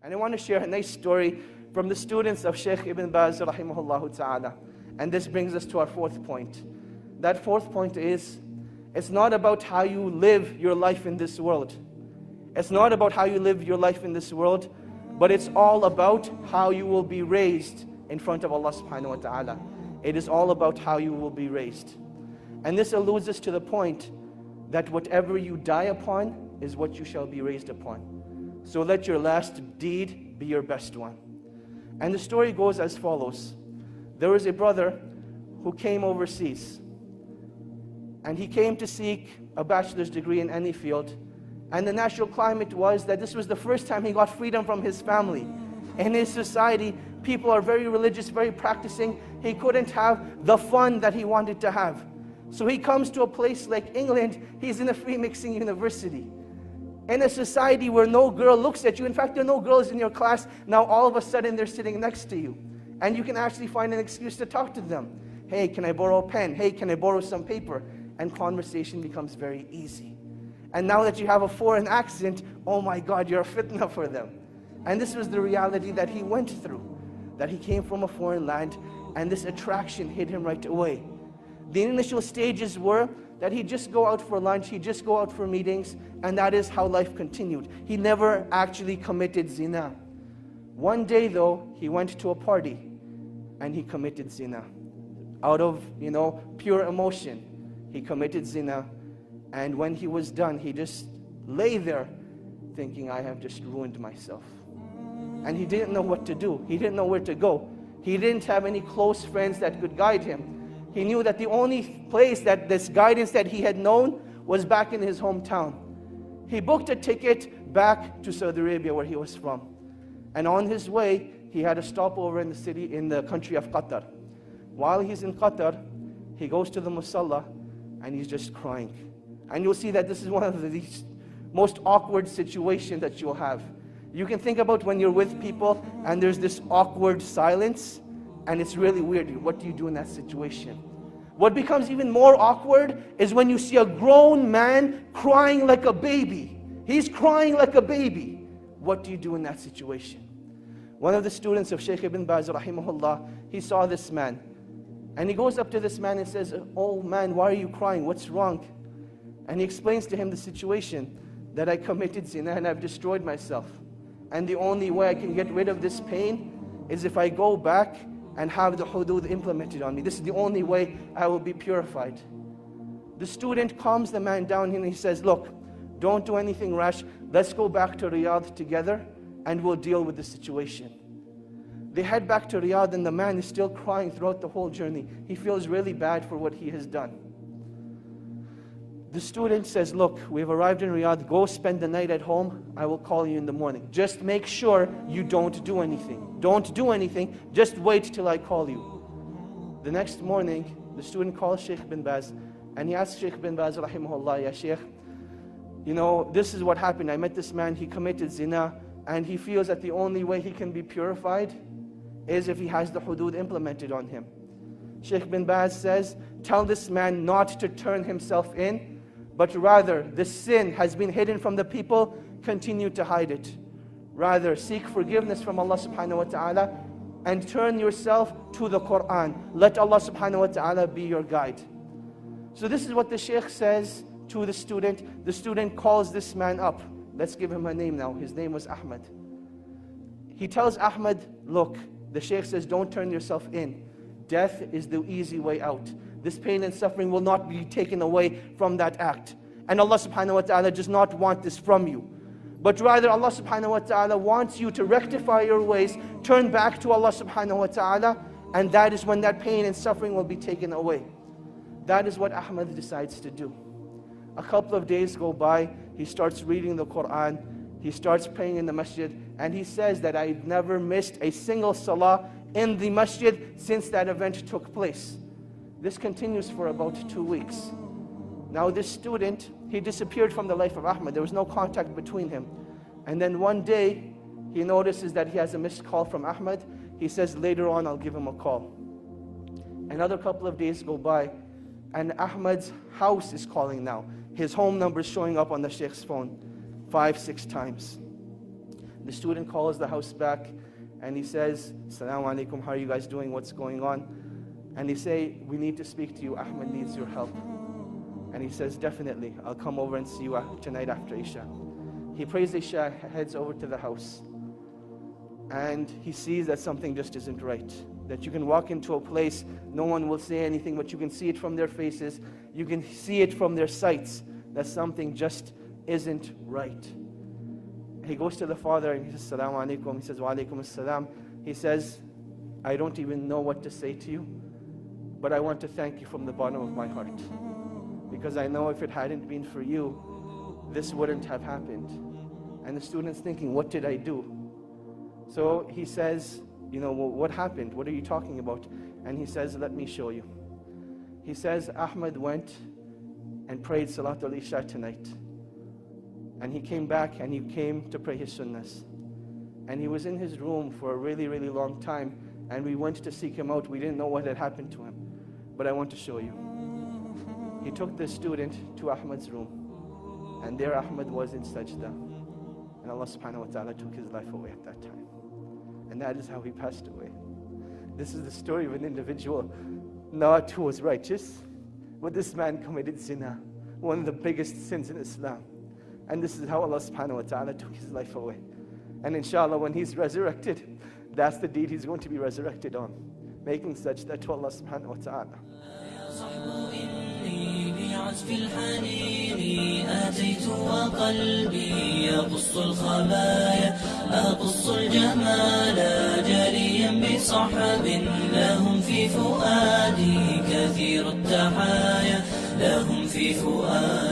And I want to share a nice story from the students of Shaykh Ibn Baz rahimahullah ta'ala. And this brings us to our fourth point. That fourth point is, it's not about how you live your life in this world. It's not about how you live your life in this world, but it's all about how you will be raised in front of Allah subhanahu wa ta'ala. It is all about how you will be raised. And this alludes us to the point that whatever you die upon is what you shall be raised upon. So let your last deed be your best one. And the story goes as follows. There was a brother who came overseas. And he came to seek a bachelor's degree in any field. And the natural climate was that this was the first time he got freedom from his family. In his society, people are very religious, very practicing. He couldn't have the fun that he wanted to have. So he comes to a place like England. He's in a free mixing university. In a society where no girl looks at you. In fact, there are no girls in your class. Now all of a sudden they're sitting next to you. And you can actually find an excuse to talk to them. Hey, can I borrow a pen? Hey, can I borrow some paper? And conversation becomes very easy. And now that you have a foreign accent, oh my God, you're a fitna for them. And this was the reality that he went through. That he came from a foreign land, and this attraction hit him right away. The initial stages were that he'd just go out for lunch, he'd just go out for meetings, and that is how life continued. He never actually committed zina. One day though, he went to a party, and he committed zina. Out of, pure emotion, he committed zina. And when he was done, he just lay there thinking, I have just ruined myself. And he didn't know what to do. He didn't know where to go. He didn't have any close friends that could guide him. He knew that the only place that this guidance that he had known was back in his hometown. He booked a ticket back to Saudi Arabia where he was from. And on his way, he had a stopover in the country of Qatar. While he's in Qatar, he goes to the musalla and he's just crying. And you'll see that this is one of the most awkward situations that you'll have. You can think about when you're with people and there's this awkward silence, and it's really weird. What do you do in that situation? What becomes even more awkward is when you see a grown man crying like a baby. He's crying like a baby. What do you do in that situation? One of the students of Shaykh Ibn Baz rahimahullah, he saw this man. And he goes up to this man and says, oh man, why are you crying? What's wrong? And he explains to him the situation, that I committed zina and I've destroyed myself. And the only way I can get rid of this pain is if I go back and have the hudud implemented on me. This is the only way I will be purified. The student calms the man down and he says, look, don't do anything rash. Let's go back to Riyadh together and we'll deal with the situation. They head back to Riyadh and the man is still crying throughout the whole journey. He feels really bad for what he has done. The student says, look, we've arrived in Riyadh. Go spend the night at home. I will call you in the morning. Just make sure you don't do anything. Don't do anything. Just wait till I call you. The next morning, the student calls Shaykh bin Baz and he asks Shaykh bin Baz, rahimahullah, ya Shaykh, this is what happened. I met this man, he committed zina, and he feels that the only way he can be purified is if he has the hudud implemented on him. Shaykh bin Baz says, tell this man not to turn himself in, but rather, the sin has been hidden from the people, continue to hide it. Rather, seek forgiveness from Allah subhanahu wa ta'ala and turn yourself to the Quran. Let Allah subhanahu wa ta'ala be your guide. So this is what the Shaykh says to the student. The student calls this man up. Let's give him a name now. His name was Ahmad. He tells Ahmad, look, the Shaykh says, don't turn yourself in. Death is the easy way out. This pain and suffering will not be taken away from that act. And Allah subhanahu wa ta'ala does not want this from you. But rather Allah subhanahu wa ta'ala wants you to rectify your ways, turn back to Allah subhanahu wa ta'ala, and that is when that pain and suffering will be taken away. That is what Ahmad decides to do. A couple of days go by, he starts reading the Quran, he starts praying in the masjid, and he says that I've never missed a single salah in the masjid since that event took place. This continues for about 2 weeks. Now this student, he disappeared from the life of Ahmad. There was no contact between him. And then one day, he notices that he has a missed call from Ahmad. He says, later on, I'll give him a call. Another couple of days go by, and Ahmad's house is calling now. His home number is showing up on the Shaykh's phone 5, 6 times. The student calls the house back and he says, "Assalamu alaikum, how are you guys doing? What's going on?" And they say, "We need to speak to you. Ahmad needs your help." And he says, "Definitely, I'll come over and see you tonight after Isha." He prays Isha, heads over to the house, and he sees that something just isn't right. That you can walk into a place, no one will say anything, but you can see it from their faces, you can see it from their sights, that something just isn't right. He goes to the father and he says, "Assalamu alaikum." He says, "Wa alaikum assalam." He says, "I don't even know what to say to you, but I want to thank you from the bottom of my heart. Because I know if it hadn't been for you, this wouldn't have happened." And the student's thinking, what did I do? So he says, "Well, what happened? What are you talking about?" And he says, "Let me show you." He says, "Ahmad went and prayed Salatul Isha tonight. And he came back and he came to pray his sunnahs. And he was in his room for a really, really long time. And we went to seek him out. We didn't know what had happened to him. But I want to show you." He took the student to Ahmad's room. And there Ahmad was in sajda. And Allah subhanahu wa ta'ala took his life away at that time. And that is how he passed away. This is the story of an individual not who was righteous, but this man committed zina, one of the biggest sins in Islam. And this is how Allah subhanahu wa ta'ala took his life away. And inshallah, when he's resurrected, that's the deed he's going to be resurrected on, making sajda to Allah subhanahu wa ta'ala. بعزف الحنين آتيت وقلبي يقص الخبايا أقص الجمال جليا بصحب لهم في فؤادي كثير التحايا لهم في فؤادي